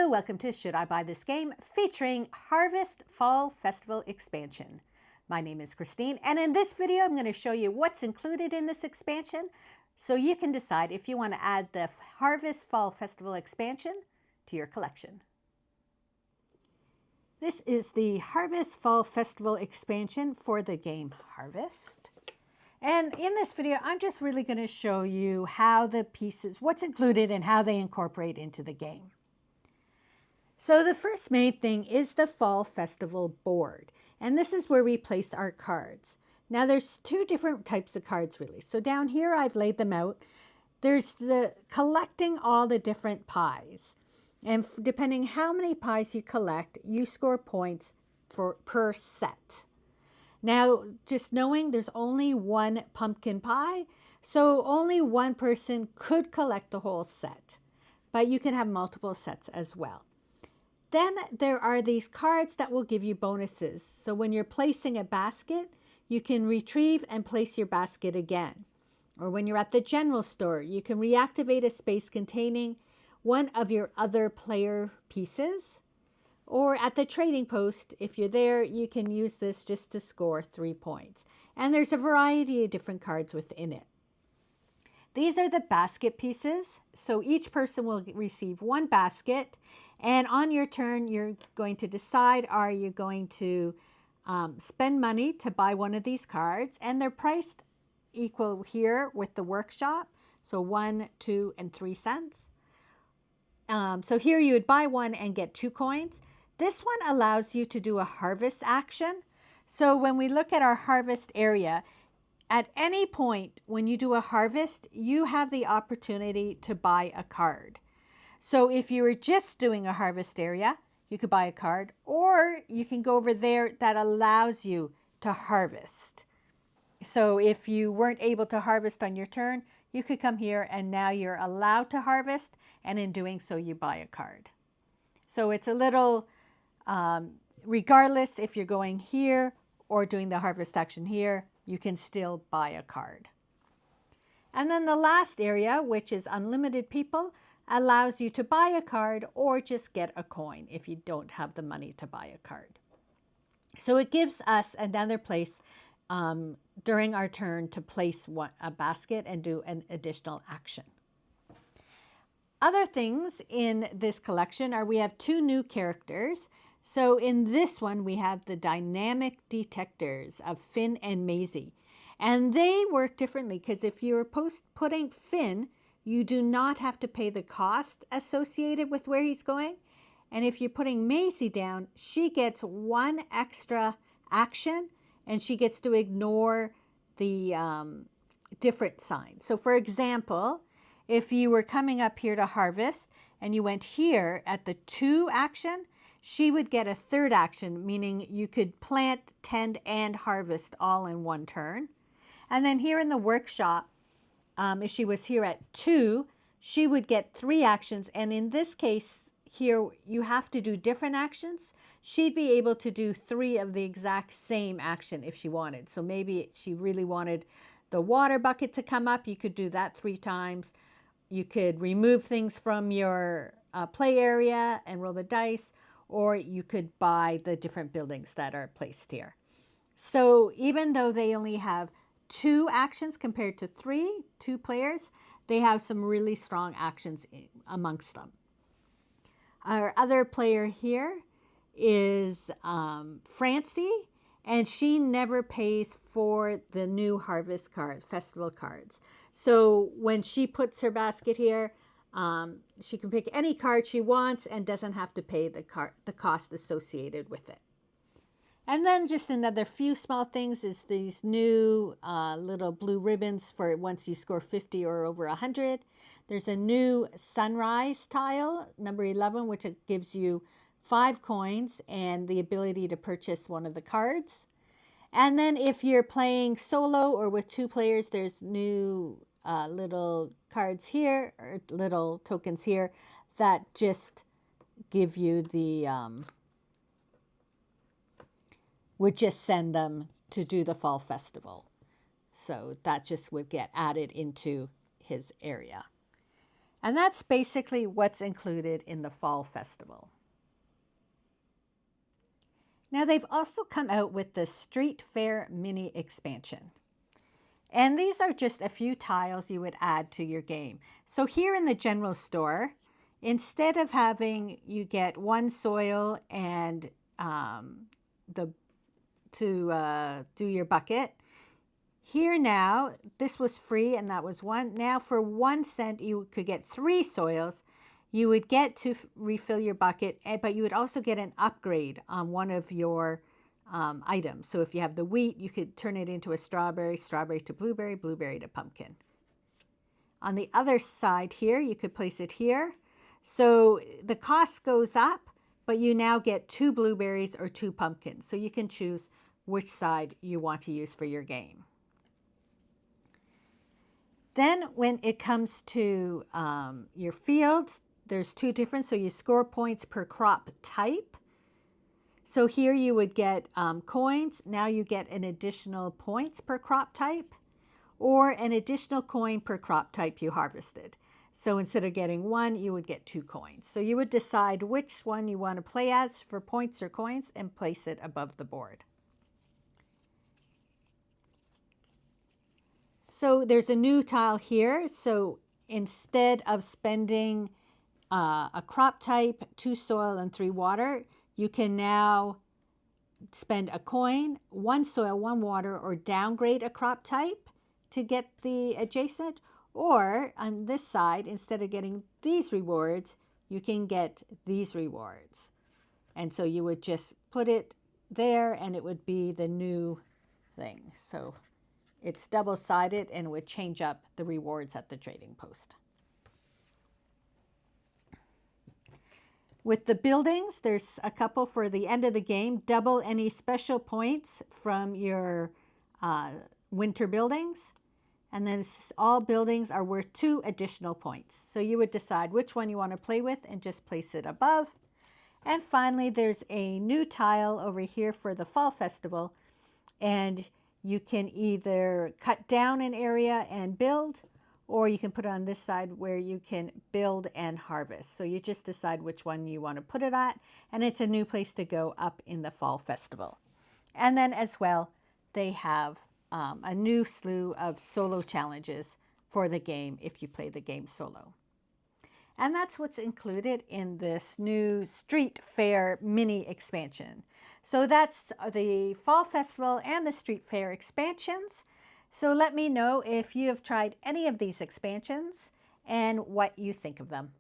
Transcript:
Hello, welcome to Should I Buy This Game, featuring Harvest Fall Festival expansion. My name is Christine, and in this video I'm going to show you what's included in this expansion so you can decide if you want to add the Harvest Fall Festival expansion to your collection. This is the Harvest Fall Festival expansion for the game Harvest. And in this video, I'm just really going to show you how the pieces, what's included and how they incorporate into the game. So the first main thing is the Fall Festival board. And this is where we place our cards. Now there's two different types of cards really. So down here I've laid them out. There's the collecting all the different pies. And depending how many pies you collect, you score points per set. Now, just knowing there's only one pumpkin pie, so only one person could collect the whole set, but you can have multiple sets as well. Then there are these cards that will give you bonuses. So when you're placing a basket, you can retrieve and place your basket again. Or when you're at the general store, you can reactivate a space containing one of your other player pieces. Or at the trading post, if you're there, you can use this just to score 3 points. And there's a variety of different cards within it. These are the basket pieces. So each person will receive one basket. And on your turn, you're going to decide, are you going to spend money to buy one of these cards? And they're priced equal here with the workshop. So 1, 2, and 3 cents. So here you would buy one and get 2 coins. This one allows you to do a harvest action. So when we look at our harvest area, at any point when you do a harvest, you have the opportunity to buy a card. So if you were just doing a harvest area, you could buy a card, or you can go over there that allows you to harvest. So if you weren't able to harvest on your turn, you could come here and now you're allowed to harvest, and in doing so you buy a card. So it's a little regardless if you're going here or doing the harvest action here, you can still buy a card. And then the last area, which is unlimited people, allows you to buy a card or just get a coin if you don't have the money to buy a card. So it gives us another place during our turn to place a basket and do an additional action. Other things in this collection are we have 2 new characters. So in this one, we have the dynamic detectors of Finn and Maisie. And they work differently because if you're putting Finn, you do not have to pay the cost associated with where he's going. And if you're putting Maisie down, she gets 1 extra action and she gets to ignore the different signs. So for example, if you were coming up here to harvest and you went here at the 2 action, she would get a 3rd action, meaning you could plant, tend, and harvest all in one turn. And then here in the workshop, if she was here at 2, she would get 3 actions. And in this case here, you have to do different actions. She'd be able to do 3 of the exact same action if she wanted. So maybe she really wanted the water bucket to come up. You could do that 3 times. You could remove things from your play area and roll the dice, or you could buy the different buildings that are placed here. So even though they only have 2 actions compared to 2 players, they have some really strong actions amongst them. Our other player here is Francie, and she never pays for the new harvest cards, festival cards. So when she puts her basket here, she can pick any card she wants and doesn't have to pay the cost associated with it. And then just another few small things is these new little blue ribbons for once you score 50 or over 100. There's a new sunrise tile, number 11, which gives you 5 coins and the ability to purchase one of the cards. And then if you're playing solo or with 2 players, there's new little cards here, or little tokens here, that just give you the, would just send them to do the fall festival. So that just would get added into his area. And that's basically what's included in the Fall Festival. Now they've also come out with the Street Fair Mini Expansion. And these are just a few tiles you would add to your game. So here in the general store, instead of having you get one soil and to do your bucket, here now, this was free and that was one. Now for 1 cent, you could get 3 soils. You would get to refill your bucket, but you would also get an upgrade on one of your items. So if you have the wheat, you could turn it into a strawberry, strawberry to blueberry, blueberry to pumpkin. On the other side here, you could place it here. So the cost goes up, but you now get 2 blueberries or 2 pumpkins. So you can choose which side you want to use for your game. Then when it comes to your fields, there's 2 different. So you score points per crop type. So here you would get coins. Now you get an additional points per crop type, or an additional coin per crop type you harvested. So instead of getting 1, you would get 2 coins. So you would decide which one you want to play as for points or coins and place it above the board. So there's a new tile here. So instead of spending a crop type, 2 soil, and 3 water, you can now spend a coin, 1 soil, 1 water, or downgrade a crop type to get the adjacent. Or on this side, instead of getting these rewards, you can get these rewards. And so you would just put it there and it would be the new thing. So it's double-sided and it would change up the rewards at the trading post. With the buildings, there's a couple for the end of the game. Double any special points from your winter buildings. And then all buildings are worth 2 additional points. So you would decide which one you want to play with and just place it above. And finally, there's a new tile over here for the Fall Festival. And you can either cut down an area and build, or you can put it on this side where you can build and harvest. So you just decide which one you want to put it at. And it's a new place to go up in the Fall Festival. And then as well, they have a new slew of solo challenges for the game if you play the game solo. And that's what's included in this new Street Fair mini expansion. So that's the Fall Festival and the Street Fair expansions. So let me know if you have tried any of these expansions and what you think of them.